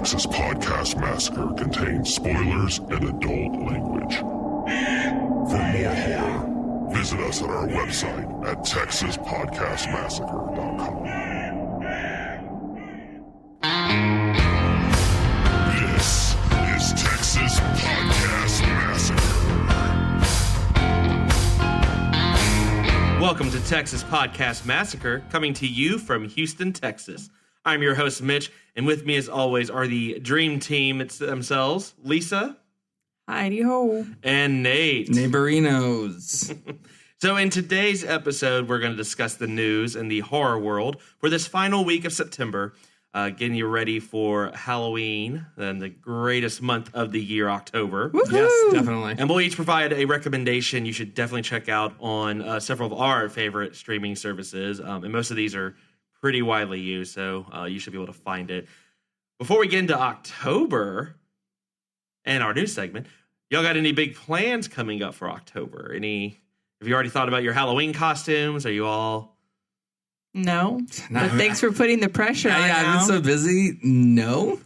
Texas Podcast Massacre contains spoilers and adult language. For more horror, visit us at our website at texaspodcastmassacre.com. This is Texas Podcast Massacre. Welcome to Texas Podcast Massacre, coming to you from Houston, Texas. I'm your host, Mitch, and with me, as always, are the dream team themselves, Lisa. Heidi-ho. And Nate. Neighborinos. So in today's episode, we're going to discuss the news and the horror world for this final week of September, getting you ready for Halloween and the greatest month of the year, October. Woo-hoo! Yes, definitely. And we'll each provide a recommendation you should definitely check out on several of our favorite streaming services. And most of these are pretty widely used, so you should be able to find it. Before we get into October and our news segment, y'all got any big plans coming up for October? Have you already thought about your Halloween costumes? Are you all... No, but thanks for putting the pressure on. I've been so busy. No,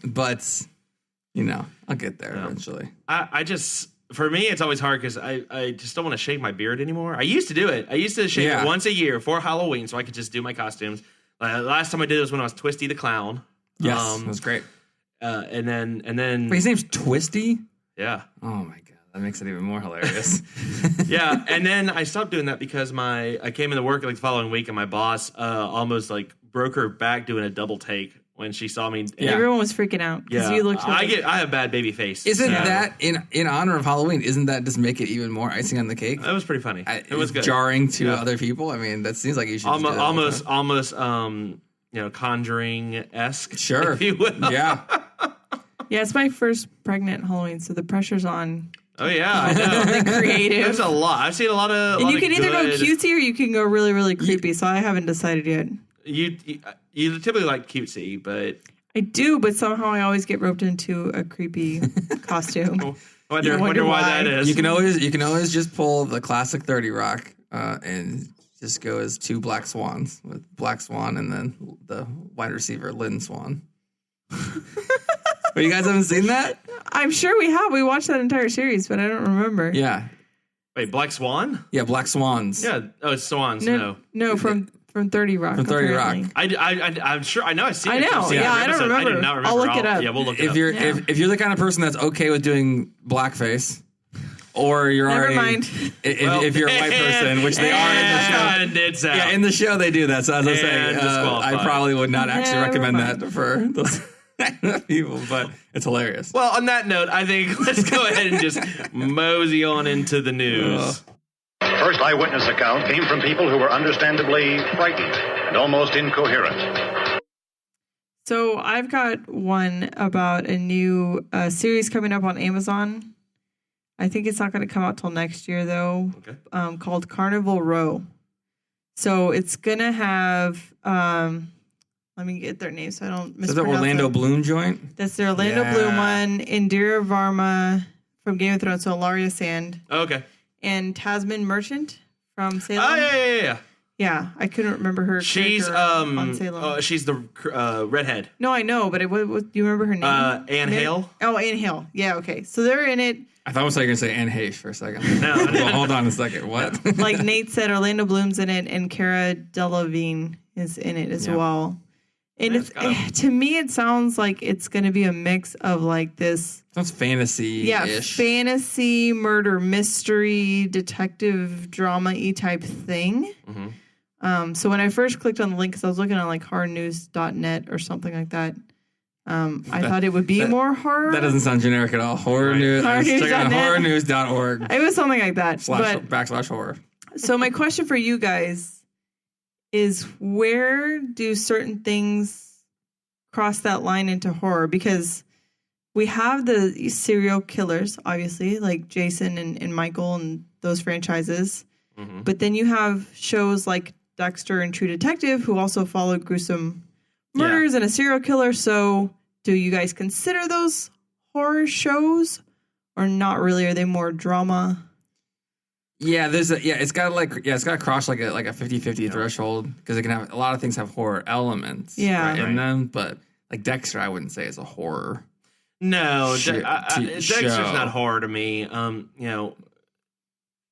but I'll get there eventually. For me, it's always hard because I just don't want to shave my beard anymore. I used to do it. I used to shave it once a year for Halloween so I could just do my costumes. Last time I did it was when I was Twisty the Clown. Yes, that was great. And then Wait, his name's Twisty? Yeah. Oh my god, that makes it even more hilarious. Yeah, and then I stopped doing that because I came into work like the following week and my boss almost like broke her back doing a double take when she saw me. Yeah. Everyone was freaking out because you looked. I have bad baby face. Isn't that in honor of Halloween? Isn't that just make it even more icing on the cake? That was pretty funny. It was good. Jarring to other people. I mean, that seems like you should almost Conjuring-esque. Sure, if you will. Yeah. Yeah, it's my first pregnant Halloween, so the pressure's on. Oh yeah, I know. Something creative. There's a lot. I've seen a lot of. And you can either go cutesy or you can go really, really creepy. So I haven't decided yet. You typically like cutesy, but I do. But somehow I always get roped into a creepy costume. I wonder why that is. You can always just pull the classic 30 Rock and just go as two black swans with Black Swan and then the wide receiver Lynn Swan. But you guys haven't seen that? I'm sure we have. We watched that entire series, but I don't remember. Yeah. Wait, Black Swan? Yeah, Black Swans. Yeah. Oh, it's swans. No, from 30 Rock. From 30 Rock. I'm sure. I know. I've seen it. I know. Yeah, I don't remember. I do not remember. I'll look it up. Yeah, we'll look it up. If you're the kind of person that's okay with doing blackface, or you're Never already... mind. If you're a white person, which they are in the show. Yeah, in the show they do that. So as I was saying, I probably would not actually recommend that for those people, but it's hilarious. Well, on that note, I think let's go ahead and just mosey on into the news. First eyewitness account came from people who were understandably frightened and almost incoherent. So I've got one about a new series coming up on Amazon. I think it's not going to come out till next year, though. Okay. Called Carnival Row. So it's going to have... let me get their name so I don't mispronounce it. Is that Orlando Bloom joint? That's the Orlando Bloom one. Indira Varma from Game of Thrones, so Ilaria Sand. Oh, okay. And Tasman Merchant from Salem. Oh, yeah. Yeah, I couldn't remember her. She's on Salem. She's the redhead. No, I know, but do you remember her name? Anne Hale. Oh, Anne Hale. Yeah, okay. So they're in it. I thought you were going to say Anne Heche for a second. No, well, hold on a second. What? Like Nate said, Orlando Bloom's in it, and Cara Delevingne is in it as well. And to me, it sounds like it's going to be a mix of like this. Sounds fantasy-ish. Yeah, fantasy, murder, mystery, detective, drama-y type thing. Mm-hmm. So when I first clicked on the link, because I was looking on like horrornews.net or something like that, I thought it would be more horror. That doesn't sound generic at all. Horror news. Check out horrornews.org. It was something like that. / horror. So my question for you guys is, where do certain things cross that line into horror? Because we have the serial killers, obviously, like Jason and Michael and those franchises. Mm-hmm. But then you have shows like Dexter and True Detective, who also follow gruesome murders and a serial killer. So do you guys consider those horror shows or not really? Are they more drama? Yeah, it's got to cross like a 50-50 threshold, because it can have a lot of things have horror elements in them, but like Dexter, I wouldn't say is a horror. No, show. Dexter's not horror to me.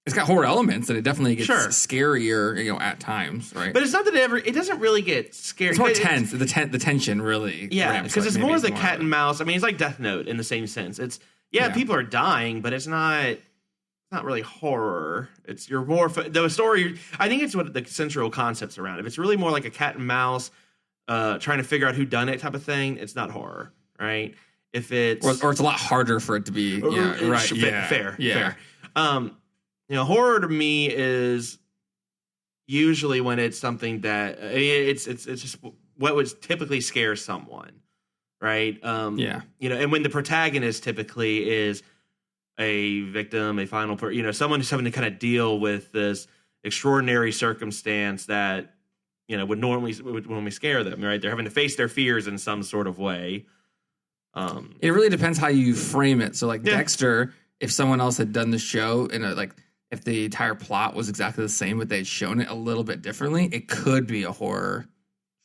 It's got horror elements, and it definitely gets Sure. scarier, at times, right? But it's not that it doesn't really get scary. It's more tense. The tension really. Yeah, because it's more the cat and mouse. I mean, it's like Death Note in the same sense. It's people are dying, but it's not really horror. You're more the story. I think it's what the central concepts around it. If it's really more like a cat and mouse trying to figure out who done it type of thing, it's not horror, right? If it's or it's a lot harder for it to be. Yeah, right. Fair. Horror to me is usually when it's something that it's just what would typically scare someone, right? And when the protagonist typically is a victim, a final someone who's having to kind of deal with this extraordinary circumstance that would normally scare them, right? They're having to face their fears in some sort of way. It really depends how you frame it. So, like Dexter, if someone else had done the show if the entire plot was exactly the same, but they'd shown it a little bit differently, it could be a horror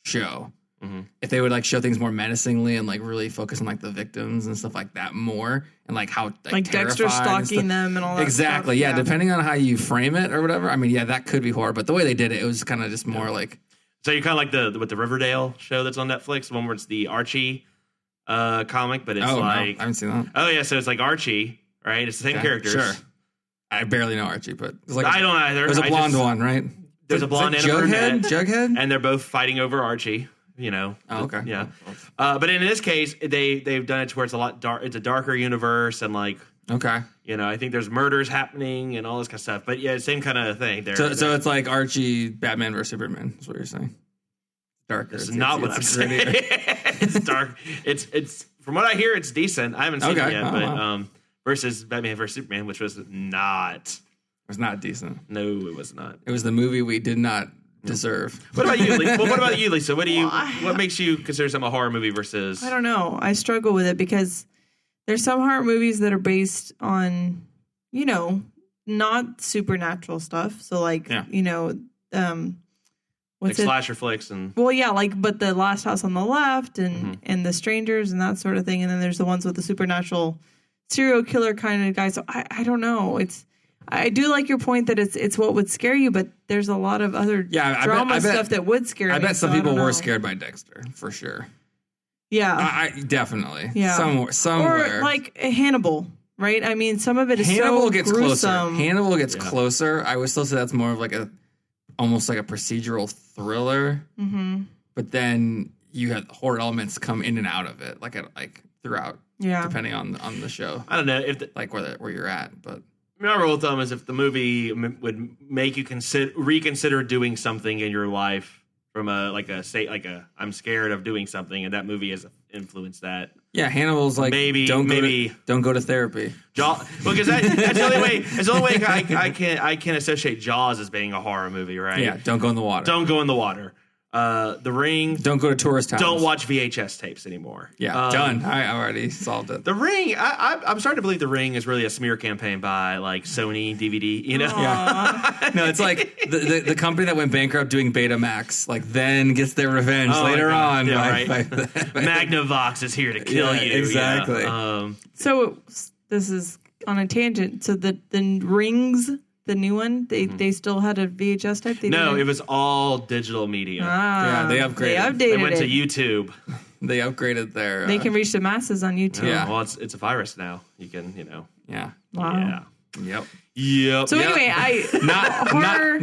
show. Mm-hmm. If they would show things more menacingly and really focus on the victims and stuff like that more, and how Dexter stalking them and all that. Exactly. Stuff. Yeah. Depending on how you frame it or whatever. I mean, that could be horror, but the way they did it, it was kind of just more like. So you're kind of like the Riverdale show that's on Netflix, the one where it's the Archie comic, but it's no, I haven't seen that. Oh yeah, so it's like Archie, right? It's the same characters. Sure. I barely know Archie, but I don't either. There's a blonde one, right? There's a blonde and a brunette. Jughead, and they're both fighting over Archie. Oh, okay. Yeah. But in this case, they've done it to where it's a lot dark. It's a darker universe, and okay. I think there's murders happening and all this kind of stuff. But yeah, same kind of thing. So it's like Archie, Batman versus Superman. Is what you're saying? Darker. It's not what I'm saying. It's dark. It's from what I hear, it's decent. I haven't seen it yet, but versus Batman versus Superman, which was not. It was not decent. No, it was not. It was the movie we did not deserve. What about you, Lisa? What about you, Lisa? What makes you consider something a horror movie versus? I don't know. I struggle with it because there's some horror movies that are based on, not supernatural stuff. So what's slasher flicks and but the Last House on the Left and the Strangers and that sort of thing. And then there's the ones with the supernatural serial killer kind of guy. So I don't know. I do like your point that it's what would scare you, but there's a lot of other drama stuff that would scare me. I bet some people were scared by Dexter, for sure. Yeah. I definitely. Yeah. Somewhere. Or like Hannibal, right? I mean, some of it is Hannibal so gets gruesome. closer. Hannibal gets closer. I would still say that's more of almost like a procedural thriller. Mm-hmm. But then you have horror elements come in and out of it, throughout. Yeah. Depending on the show. I don't know if where you're at, but. My rule of thumb is if the movie would make you reconsider doing something in your life from I'm scared of doing something, and that movie has influenced that. Yeah, Hannibal's don't go to therapy. Because that's the only way. It's the only way I can associate Jaws as being a horror movie, right? Yeah, don't go in the water. Don't go in the water. The Ring. Don't go to tourist towns. Don't watch VHS tapes anymore. Yeah, done. I already solved it. The Ring. I'm starting to believe The Ring is really a smear campaign by Sony DVD. Yeah. No, it's like the company that went bankrupt doing Betamax, then gets their revenge later on. Yeah, right. Magnavox is here to kill you. Exactly. So this is on a tangent. So the Rings. The new one, they still had a VHS type? No, it was all digital media. Yeah, they upgraded. They updated They went to YouTube. They upgraded their... They can reach the masses on YouTube. Yeah. Well, it's a virus now. You can, Yeah. Wow. Yeah. Yep. So anyway,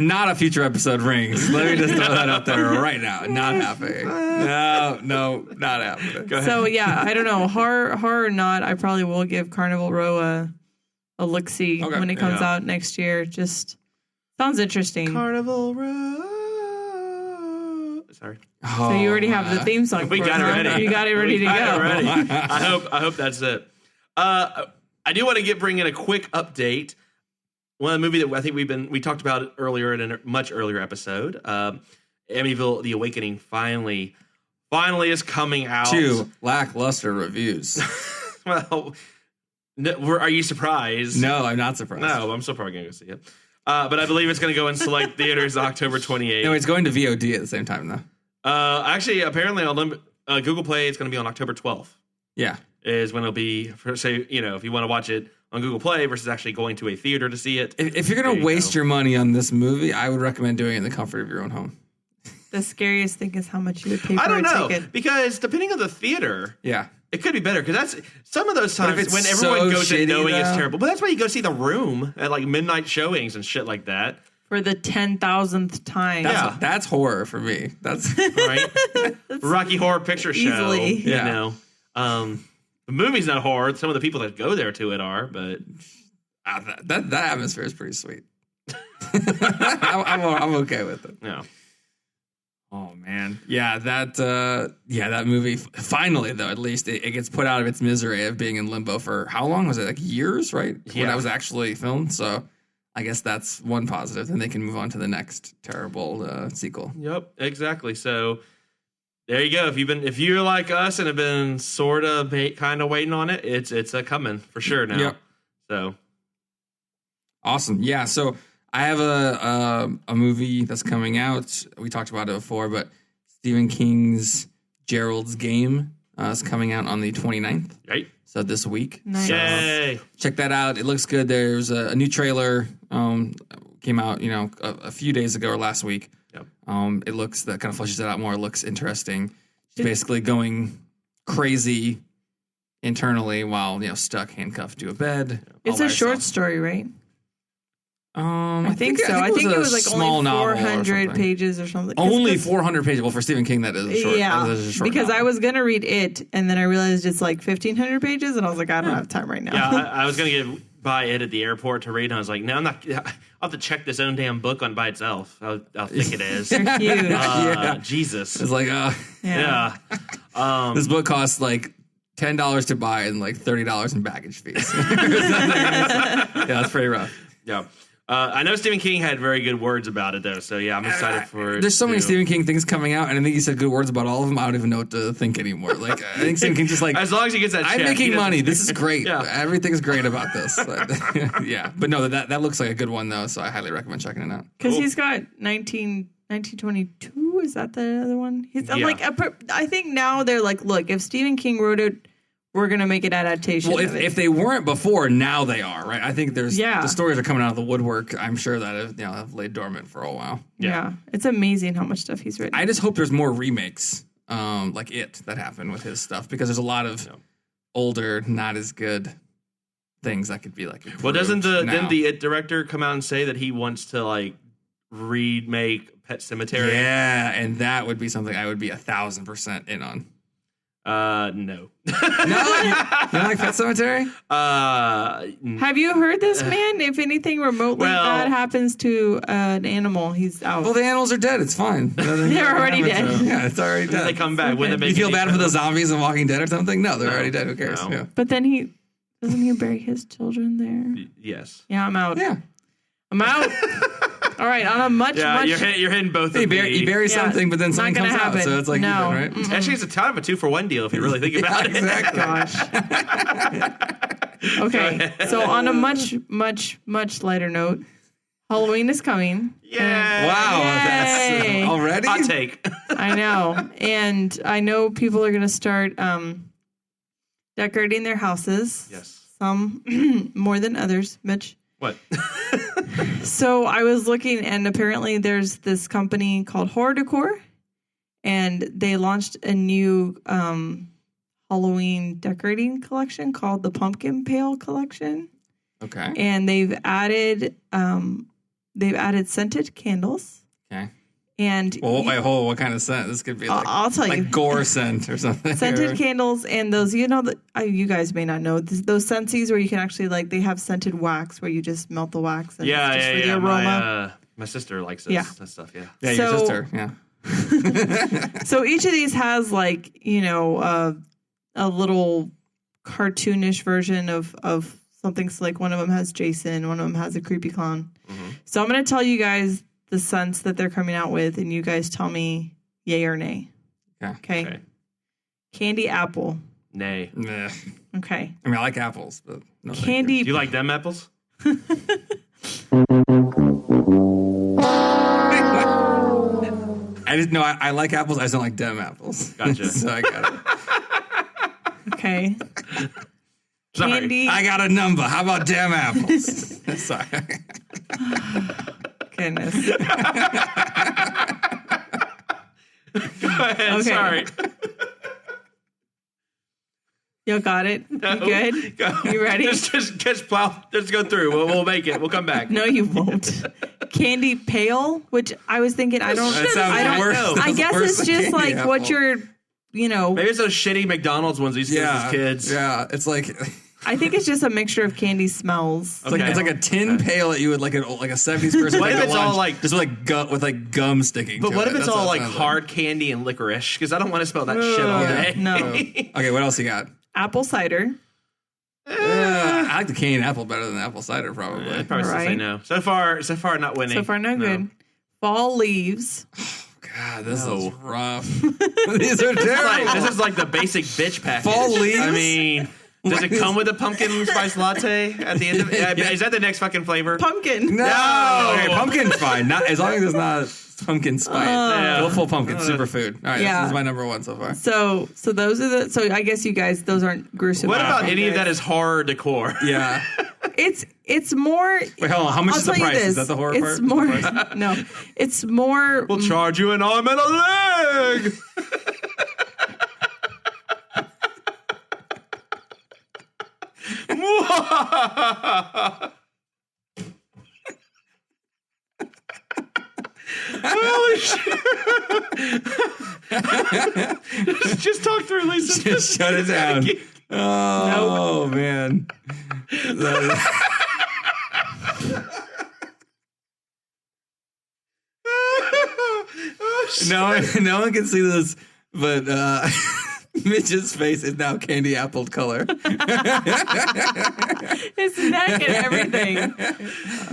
not a future episode Rings. Let me just throw that out there right now. Not happening. No, not happening. Go ahead. So yeah, I don't know. Horror or not, I probably will give Carnival Row a look-see when it comes out next year. Just sounds interesting. Carnival Row. Sorry. So you already have the theme song. We got it ready. You got it ready to go. I hope that's it. I do want to bring in a quick update. One of the movie that I think we talked about earlier in a much earlier episode. Amityville: The Awakening finally is coming out. 2 lackluster reviews. Well. No, are you surprised? No, I'm not surprised. No, I'm still probably going to go see it. But I believe it's going to go in select theaters October 28th. No, it's going to VOD at the same time, though. Actually, apparently on Google Play, it's going to be on October 12th. Yeah. Is when it'll be, if you want to watch it on Google Play versus actually going to a theater to see it. If you're going to waste your money on this movie, I would recommend doing it in the comfort of your own home. The scariest thing is how much you would pay for I don't know, ticket. because depending on the theater, Yeah. it could be better. Because that's some of those times it's when everyone so goes in shitty, knowing it's though. terrible. But that's why you go see The Room at like midnight showings and shit like that. For the 10,000th time. That's horror for me. That's Right? Rocky Horror Picture Show. Easily. You know. The movie's not horror. Some of the people that go there to it are, but that atmosphere is pretty sweet. I'm okay with it. no. Oh man, yeah, that movie. Finally, though, at least it gets put out of its misery of being in limbo for how long was it? Like years, right? When Yeah. that was actually filmed. So, I guess that's one positive. Then they can move on to the next terrible sequel. Yep, exactly. So there you go. If you're like us and have been sort of kind of waiting on it, it's a coming for sure now. Yep. So Awesome. Yeah. So I have a movie that's coming out. We talked about it before, but Stephen King's Gerald's Game is coming out on the 29th. right. So this week. Nice. So Yay. check that out. It looks good. There's a new trailer came out, a few days ago or last week. Yep. It looks, that kind of fleshes it out more. It looks interesting. She's basically going crazy internally while stuck handcuffed to a bed. It's all a by short herself. story, right? I think so. I think it was like small only novel or 400 something. pages or something. 'Cause- Only 'cause- 400 pages. Well, for Stephen King, that is a short. Yeah, that is a short because novel. I was going to read it, and then I realized it's like 1,500 pages, and I was like, I don't have time right now. Yeah, I was gonna buy it at the airport to read, and I was like, no, I'm not. I'll have to check this own damn book on by itself. How thick it is. They're huge. Yeah. Jesus. It's like, Yeah. this book costs like $10 to buy and like $30 in baggage fees. Yeah, that's pretty rough. Yeah. I know Stephen King had very good words about it, though. So, yeah, I'm excited for it. There's so many too. Stephen King things coming out, and I think he said good words about all of them. I don't even know what to think anymore. Like, I think Stephen King just like, As long as he gets that check. I'm he making doesn't- money. This is great. Yeah. Everything's great about this. But, yeah. But no, that looks like a good one, though, so I highly recommend checking it out. Because Cool. he's got 1922. Is that the other one? I'm Yeah. like, I think now they're like, look, if Stephen King wrote it, we're going to make an adaptation. Well, of it. if they weren't before, now they are, right? I think there's Yeah. the stories are coming out of the woodwork. I'm sure that have laid dormant for a while. yeah, it's amazing how much stuff he's written. I just hope there's more remakes, like It, that happen with his stuff, because there's a lot of older, not as good things that could be like. Well, didn't now. the It director come out and say that he wants to like remake Pet Sematary? Yeah, and that would be something I would be 1,000% in on. No. No, you don't like Pet Sematary? Have you heard this man? If anything remotely Well- bad happens to an animal, he's out. Well, the animals are dead. It's fine. They're already dead. Yeah, it's already When they dead. come back, wouldn't it You make feel any bad for the sense? zombies in Walking Dead or something? No, they're already dead. Who cares? No. Yeah. But then doesn't he bury his children there? Yes. Yeah, I'm out. Yeah. I'm out. All right, on a much. Yeah, you're hitting both of You bury Yeah, something, but then not something gonna comes happen. out. So it's like, No. even, right? Mm-mm. Actually, it's a kind of a 2-for-1 deal if you really think about it. Exactly. Gosh. Okay, so on a much lighter note, Halloween is coming. Yeah. Wow, Yay. that's already? Hot take. I know, and I know people are going to start decorating their houses. Yes. Some more than others, Mitch. What? So I was looking, and apparently there's this company called Horror Decor, and they launched a new Halloween decorating collection called the Pumpkin Pale Collection, Okay. and they've added scented candles. Okay. And Well, wait, hold on. What kind of scent? This could be like, I'll tell you. like gore scent or something. Scented or- candles and those, you guys may not know, those scentsies where you can actually, like, they have scented wax where you just melt the wax and it's just for the aroma. My sister likes this, Yeah. that stuff, yeah. Yeah, your So- sister. Yeah. So each of these has, like, a little cartoonish version of something. So, like, one of them has Jason, one of them has a creepy clown. Mm-hmm. So I'm going to tell you guys the scents that they're coming out with, and you guys tell me yay or nay. Okay. Okay. Candy apple. Nay. Meh. Okay. I mean, I like apples, but no thank Candy. Do you like them apples? you. I like apples. I just don't like dem apples. Gotcha. So I got it. Okay. Sorry. Candy. I got a number. How about dem apples? Sorry. Goodness. Go ahead. Okay. Sorry. Y'all got it? You No. good? Go. You ready? Just plow. Just go through. We'll make it. We'll come back. No, you won't. Candy pale, which I was thinking, I don't. That sounds I don't worse. know. That's I guess worse it's than just candy like what apple. you're, Maybe it's those shitty McDonald's ones we used to get as kids. Yeah, it's like I think it's just a mixture of candy smells. Okay. it's like a tin pail that you would like a 70s person. What if take it's at all lunch, like- just with gum sticking? But to what it? if it's That's all what it like sounds hard candy and licorice? Because I don't want to smell that shit all Yeah. day. No. Okay, what else you got? Apple cider. I like the candy apple better than the apple cider, probably. I'd probably still say Right. no. So far, not winning. So far, no good. Fall leaves. God, this No. is rough. These are terrible. This is like the basic bitch package. Fall leaves? I mean, does it come with a pumpkin spice latte at the end of it? Is that the next fucking flavor? Pumpkin. No. Okay, pumpkin's fine. Not as long as it's not pumpkin spice. Full pumpkin, superfood. All right, Yeah. this is my number one so far. So those are the. So I guess you guys, those aren't gruesome. What about any of Okay. that is horror decor? Yeah. It's more. Wait, hold on. How much I'll is the tell you price? Is this. that the horror it's part? It's more. No, it's more. We'll charge you an arm and a leg. Holy shit. Just talk through, Lisa. Just shut it down. Oh, man. No one can see this, but Mitch's face is now candy apple color. His neck and everything.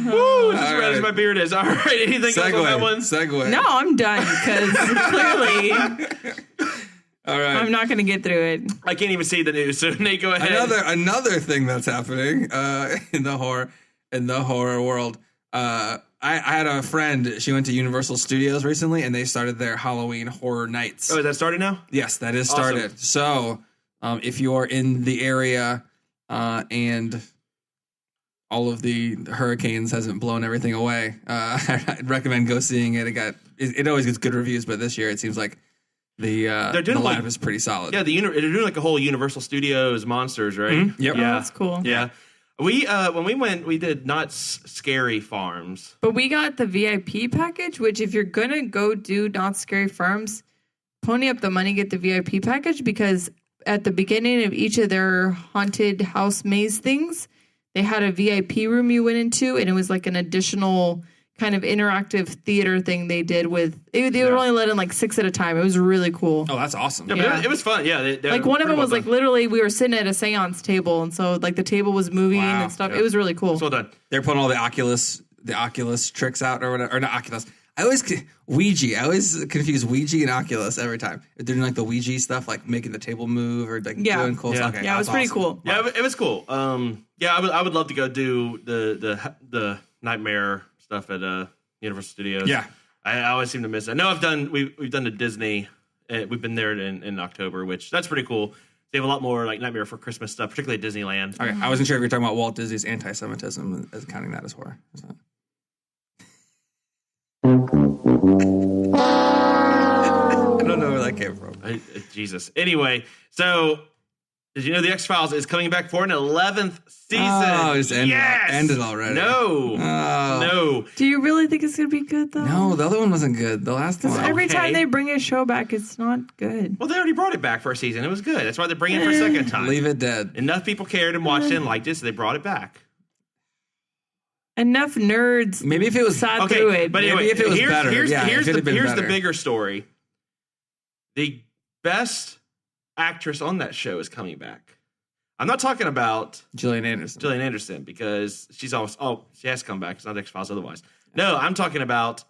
Woo, just as red as my beard is. All right, anything else on that one? Segue. No, I'm done because clearly All right. I'm not going to get through it. I can't even see the news, so Nate, go ahead. Another thing that's happening in the horror world. I had a friend. She went to Universal Studios recently, and they started their Halloween Horror Nights. Oh, is that started now? Yes, that is Awesome. started. So, if you're in the area and all of the hurricanes hasn't blown everything away, I'd recommend go seeing it. It always gets good reviews, but this year it seems like the lineup is pretty solid. Yeah, they're doing like a whole Universal Studios Monsters, right? Mm-hmm. Yep. Yeah, Oh, that's cool. Yeah, we when we went, we did not Scary Farms. But we got the VIP package, which if you're going to go do Not Scary Farms, pony up the money, get the VIP package, because at the beginning of each of their haunted house maze things, they had a VIP room you went into, and it was like an additional kind of interactive theater thing they did with. They would only let in like 6 at a time. It was really cool. Oh, that's awesome. Yeah, Yeah. but it was fun. Yeah, Like one of them was like literally we were sitting at a seance table, and so like the table was moving Wow. and stuff. Yeah. It was really cool. well done. They're putting all the Oculus tricks out or whatever. Or not Oculus. Ouija. I always confuse Ouija and Oculus every time. They're doing like the Ouija stuff, like making the table move or like Yeah. doing cool Yeah. stuff. Okay, Yeah, it was that's pretty awesome. cool. Yeah, it was cool. Yeah, I would love to go do the Nightmare stuff at Universal Studios. Yeah. I always seem to miss it. I know we've done the Disney. We've been there in October, which that's pretty cool. They have a lot more like Nightmare for Christmas stuff, particularly at Disneyland. Okay, I wasn't sure if you were talking about Walt Disney's anti-Semitism as counting that as horror. I don't know where that came from. Jesus. Anyway, so did you know the X-Files is coming back for an 11th season? Oh, it's yes! ended already. No. Oh. No. Do you really think it's going to be good though? No, the other one wasn't good. The last one. Every Okay. time they bring a show back, it's not good. Well, they already brought it back for a season. It was good. That's why they're bringing it for a second time. Leave it dead. Enough people cared and watched it and liked it, so they brought it back. Enough nerds Maybe if it was sat through it. But Maybe anyway, if it was better. Here's Yeah, if it had been the better. bigger story. The best actress on that show is coming back. I'm not talking about Gillian Anderson. Gillian Anderson because she's always she has to come back. It's not X-Files otherwise. No, I'm talking about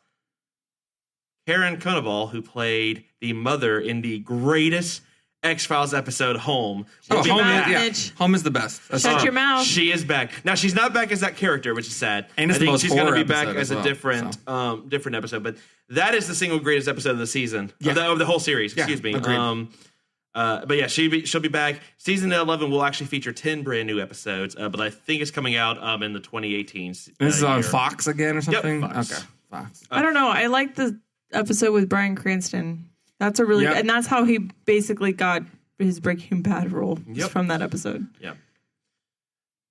Karen Konoval, who played the mother in the greatest X-Files episode Home. Oh, will be Home, back. Mitch. Home is the best. Shut your mouth. She is back. Now, she's not back as that character, which is sad. And it's I the think most she's going to horror be back episode as as a well, different episode. But that is the single greatest episode of the season, Yeah. of the whole series. Yeah, Excuse me. agreed. But yeah, she'll be back. Season 11 will actually feature 10 brand new episodes, but I think it's coming out in the 2018. This is on year. Fox again or something? Fox. Okay, Fox. I don't know. I like the episode with Bryan Cranston. That's a really Yep. and that's how he basically got his Breaking Bad role Yep. from that episode. Yeah.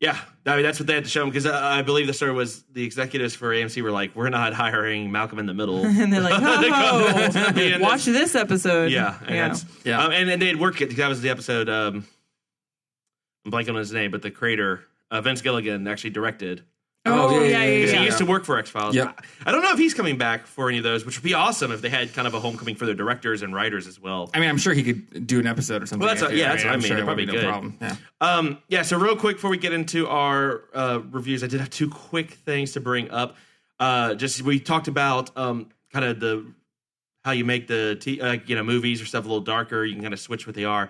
Yeah, I mean, that's what they had to show him because I believe the story was the executives for AMC were like, we're not hiring Malcolm in the Middle. And they're like, to be oh, in watch this episode. Yeah, and Yeah. and they had worked it because that was the episode. I'm blanking on his name, but the creator Vince Gilligan actually directed. Oh, yeah. Because he used to work for X-Files. Yep. I don't know if he's coming back for any of those, which would be awesome if they had kind of a homecoming for their directors and writers as well. I mean, I'm sure he could do an episode or something. Well, that's what I mean. I'm sure It'd it probably would be be no good. problem. Yeah. So real quick before we get into our reviews, I did have two quick things to bring up. We talked about kind of how you make the movies or stuff a little darker. You can kind of switch what they are.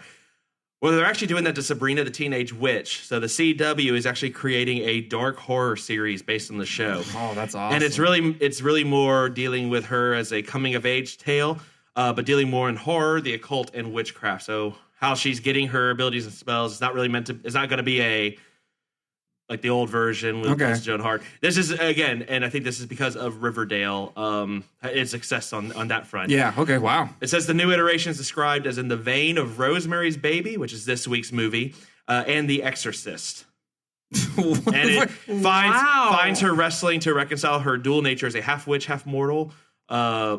Well, they're actually doing that to Sabrina the Teenage Witch. So the CW is actually creating a dark horror series based on the show. Oh, that's awesome. And it's really more dealing with her as a coming of age tale, but dealing more in horror, the occult, and witchcraft. So how she's getting her abilities and spells. It's not going to be like the old version with Joan Hart. This is again, and I think this is because of Riverdale. Its success on that front. Yeah. Okay. Wow. It says the new iteration is described as in the vein of Rosemary's Baby, which is this week's movie, and The Exorcist. And it finds her wrestling to reconcile her dual nature as a half witch, half mortal. Yeah.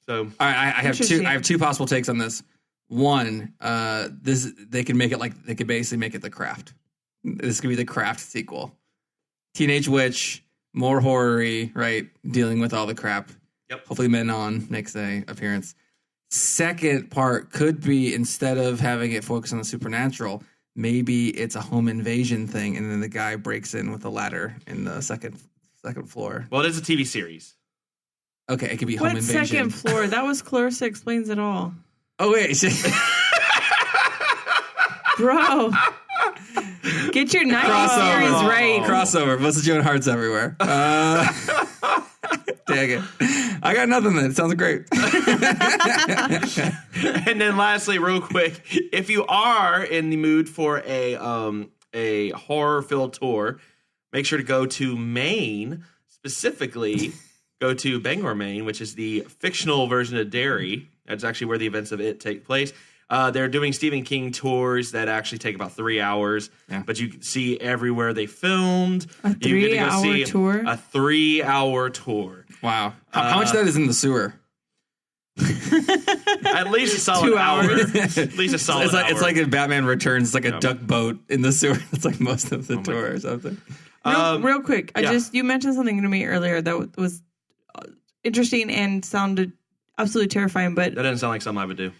So I have two. I have two possible takes on this. One, they could basically make it The Craft. This could be The Craft sequel. Teenage Witch, more horror-y, right? Dealing with all the crap. Yep. Hopefully Menon makes an appearance. Second part could be, instead of having it focus on the supernatural, maybe it's a home invasion thing, and then the guy breaks in with a ladder in the second floor. Well, it is a TV series. Okay, it could be home What invasion. second floor? That was Clarissa Explains It All. Oh, wait. Bro. Get your 90s series right. Crossover. Most of Joan Hart's everywhere. Dang it. I got nothing then. It sounds great. And then lastly, real quick, if you are in the mood for a horror-filled tour, make sure to go to Maine. Specifically, go to Bangor, Maine, which is the fictional version of Derry. That's actually where the events of it take place. They're doing Stephen King tours that actually take about 3 hours, but you can see everywhere they filmed. A 3-hour tour? A 3-hour tour. Wow. How much of that is in the sewer? At least a solid 2 hour. hours. At least a solid hour. It's like in Batman Returns. It's like a duck boat in the sewer. It's like most of the tour or something. Real quick, you mentioned something to me earlier that was interesting and sounded absolutely terrifying, but that doesn't sound like something I would do.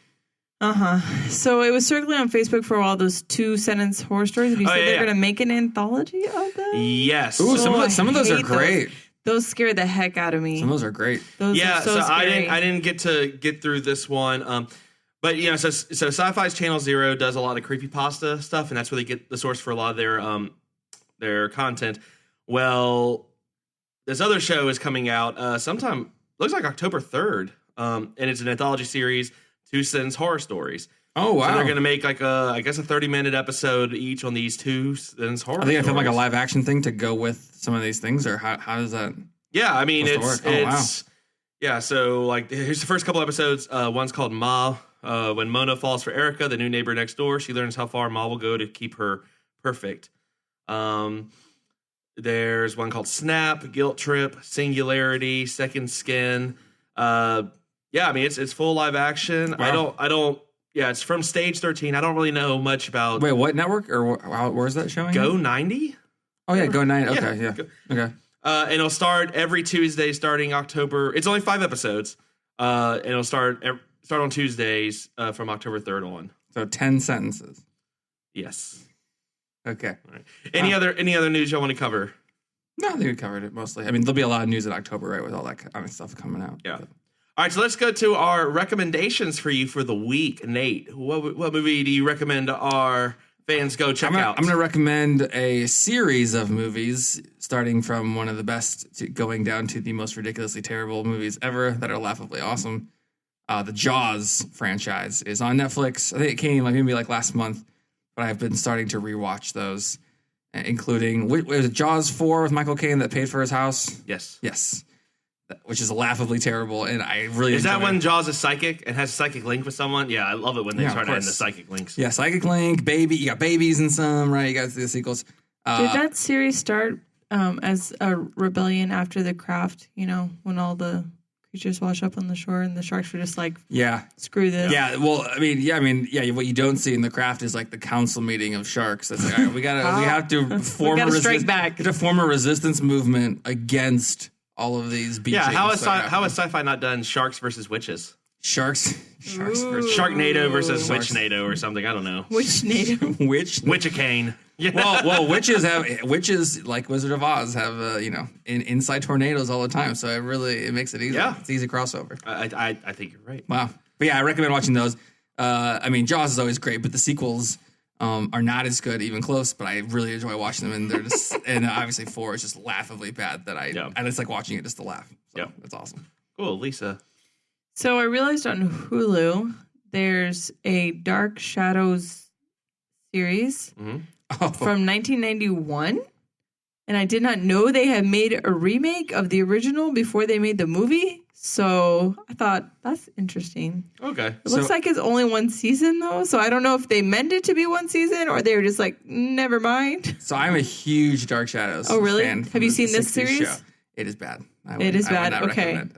So it was circling on Facebook for a while, those 2-sentence horror stories. And you said they're going to make an anthology of them? Yes. Ooh, some of those are great. Those scared the heck out of me. Some of those are great. Those are so scary. I didn't get through this one. But so Sci-Fi's Channel Zero does a lot of creepypasta stuff, and that's where they get the source for a lot of their content. Well, this other show is coming out sometime, looks like October 3rd, and it's an anthology series, 2-sentence horror stories. Oh, wow. So they're going to make like a 30-minute episode each on these 2-sentence horror stories. I film like a live action thing to go with some of these things, or how does that? Yeah, I mean, wow. Yeah, so like here's the first couple episodes. One's called Ma. When Mona falls for Erica, the new neighbor next door, she learns how far Ma will go to keep her perfect. There's one called Snap, Guilt Trip, Singularity, Second Skin. Yeah, I mean it's full live action. Wow. I don't. Yeah, it's from Stage 13. I don't really know much about. Wait, what network or where's that showing? Go 90. Oh yeah, Go 90. Okay, Yeah. Okay. And it'll start every Tuesday starting October. It's only 5 episodes. And it'll start on Tuesdays from October 3rd on. So 10 sentences. Yes. Okay. All right. Any other news y'all want to cover? No, I think we covered it mostly. I mean, there'll be a lot of news in October, right, with all that kind of stuff coming out. Yeah. So. All right, so let's go to our recommendations for you for the week. Nate, what movie do you recommend our fans go check out? I'm going to recommend a series of movies, starting from one of the best to going down to the most ridiculously terrible movies ever that are laughably awesome. The Jaws franchise is on Netflix. I think it came maybe last month, but I've been starting to rewatch those, including was it Jaws 4 with Michael Caine that paid for his house? Yes. Which is laughably terrible, and I really is that when Jaws is psychic and has a psychic link with someone? Yeah, I love it when they start adding the psychic links. Yeah, psychic link, baby. You got babies in some, right? You got the sequels. Did that series start as a rebellion after The Craft? When all the creatures wash up on the shore and the sharks were just like, screw this. Yeah, well, what you don't see in The Craft is the council meeting of sharks. That's all right, we have to form strike back. To form a resistance movement against all of these beachings. Yeah, how has sci-fi not done sharks versus witches? Sharks versus Sharknado versus Witchnado or something. I don't know. Witchnado. Witchicane. Yeah. Well, witches like Wizard of Oz have inside tornadoes all the time. So it makes it easy. Yeah. It's easy crossover. I think you're right. Wow. But yeah, I recommend watching those. Jaws is always great, but the sequels are not as good, even close, but I really enjoy watching them, and they're just and obviously 4 is just laughably bad that I just like watching it just to laugh. So it's awesome. Cool, Lisa. So I realized on Hulu there's a Dark Shadows series from 1991, and I did not know they had made a remake of the original before they made the movie. So I thought, that's interesting. Okay. It looks like it's only one season, though. So I don't know if they meant it to be one season or they were just like, never mind. So I'm a huge Dark Shadows fan. Oh, really? Have you seen this series? Show. It is bad. It is bad.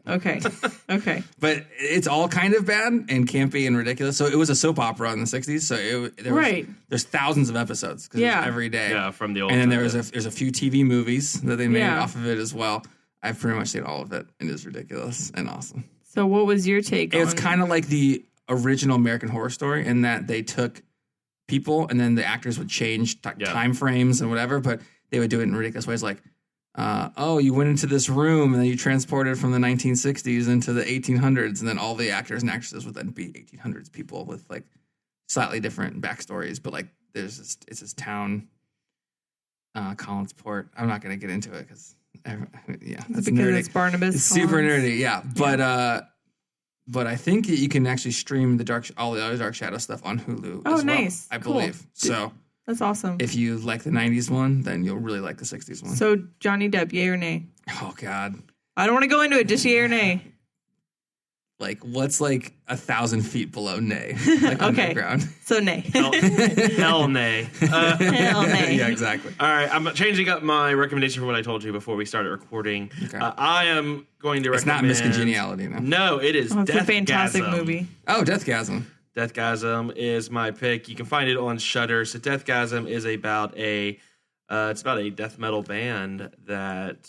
Okay. But it's all kind of bad and campy and ridiculous. So it was a soap opera in the 60s. So there's thousands of episodes every day. Yeah, from the old. And then there's a few TV movies that they made off of it as well. I've pretty much seen all of it, and it's ridiculous and awesome. So what was your take on it? It's kind of like the original American Horror Story in that they took people and then the actors would change time frames and whatever, but they would do it in ridiculous ways like, you went into this room and then you transported from the 1960s into the 1800s, and then all the actors and actresses would then be 1800s people with slightly different backstories, but it's this town, Collinsport. I'm not going to get into it because... that's because nerdy. It's Barnabas. It's super nerdy, but I think you can actually stream all the other Dark Shadow stuff on Hulu. Oh, as well, nice! I believe so. That's awesome. If you like the '90s one, then you'll really like the '60s one. So Johnny Depp, yay or nay? Oh God, I don't want to go into it. Just yay or nay. What's 1,000 feet below nay? Underground. So nay. Hell nay. Hell nay. Yeah, exactly. All right, I'm changing up my recommendation from what I told you before we started recording. Okay. I am going to recommend... It's not Miscongeniality, no? No, it is Deathgasm. It's a fantastic movie. Oh, Deathgasm. Deathgasm is my pick. You can find it on Shudder. So Deathgasm is about a death metal band that...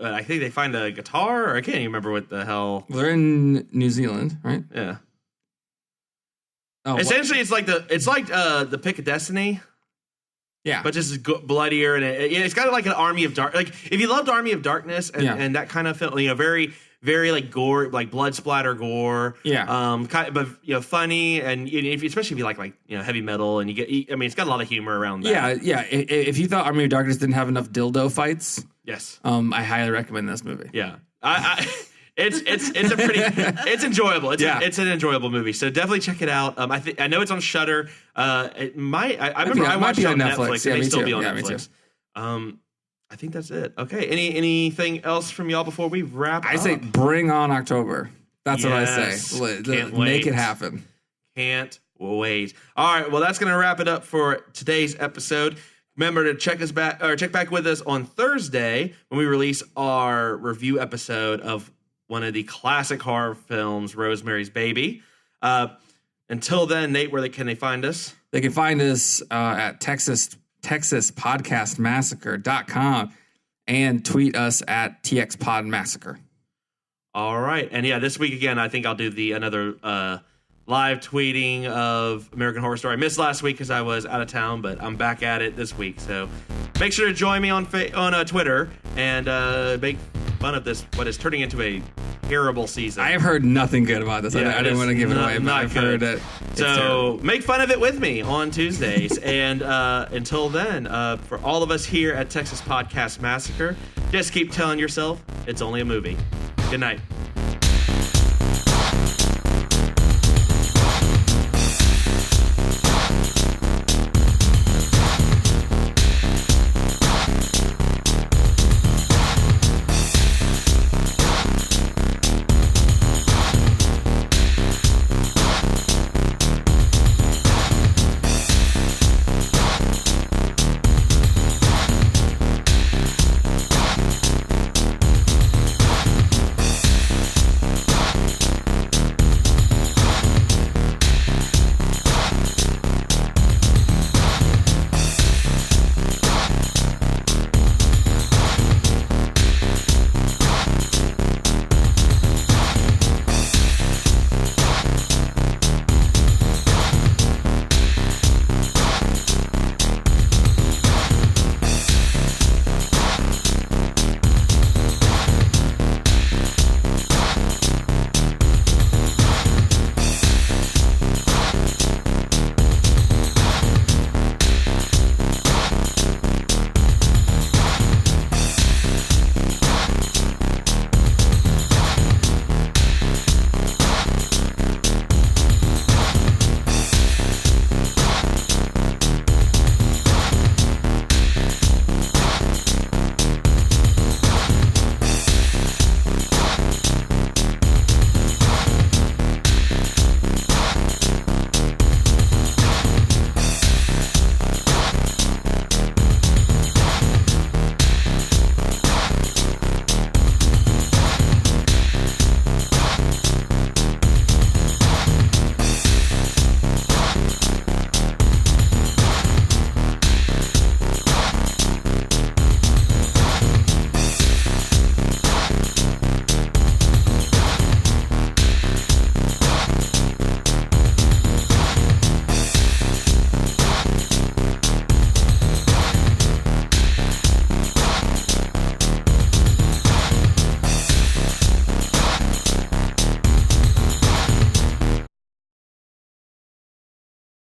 I think they find a guitar, or I can't even remember what the hell. Well, they're in New Zealand, right? Yeah. Oh, essentially, it's like the Pick of Destiny. Yeah, but just bloodier, and it's got an Army of Dark. If you loved Army of Darkness and that kind of film, very, very gore, blood splatter gore. Yeah. But funny, and especially if you like heavy metal, and it's got a lot of humor around that. Yeah. If you thought Army of Darkness didn't have enough dildo fights. Yes. I highly recommend this movie. Yeah. It's enjoyable. It's an enjoyable movie. So definitely check it out. I know it's on Shudder. It might. I remember I watched it on Netflix. It may still be on Netflix. I think that's it. Okay. Anything else from y'all before we wrap up? I say bring on October. That's what I say. Make it happen. Can't wait. All right. Well, that's going to wrap it up for today's episode. Remember to check back with us on Thursday when we release our review episode of one of the classic horror films, Rosemary's Baby. Until then, Nate, where can they find us? They can find us at Texas Podcast Massacre.com and tweet us at TX Massacre. All right. And this week again, I think I'll do another live tweeting of American Horror Story. I missed last week because I was out of town, but I'm back at it this week. So make sure to join me on Twitter and make fun of this, what is turning into a terrible season. I have heard nothing good about this. Yeah, I didn't want to give it away, but I've heard it. So make fun of it with me on Tuesdays. And until then, for all of us here at Texas Podcast Massacre, just keep telling yourself it's only a movie. Good night.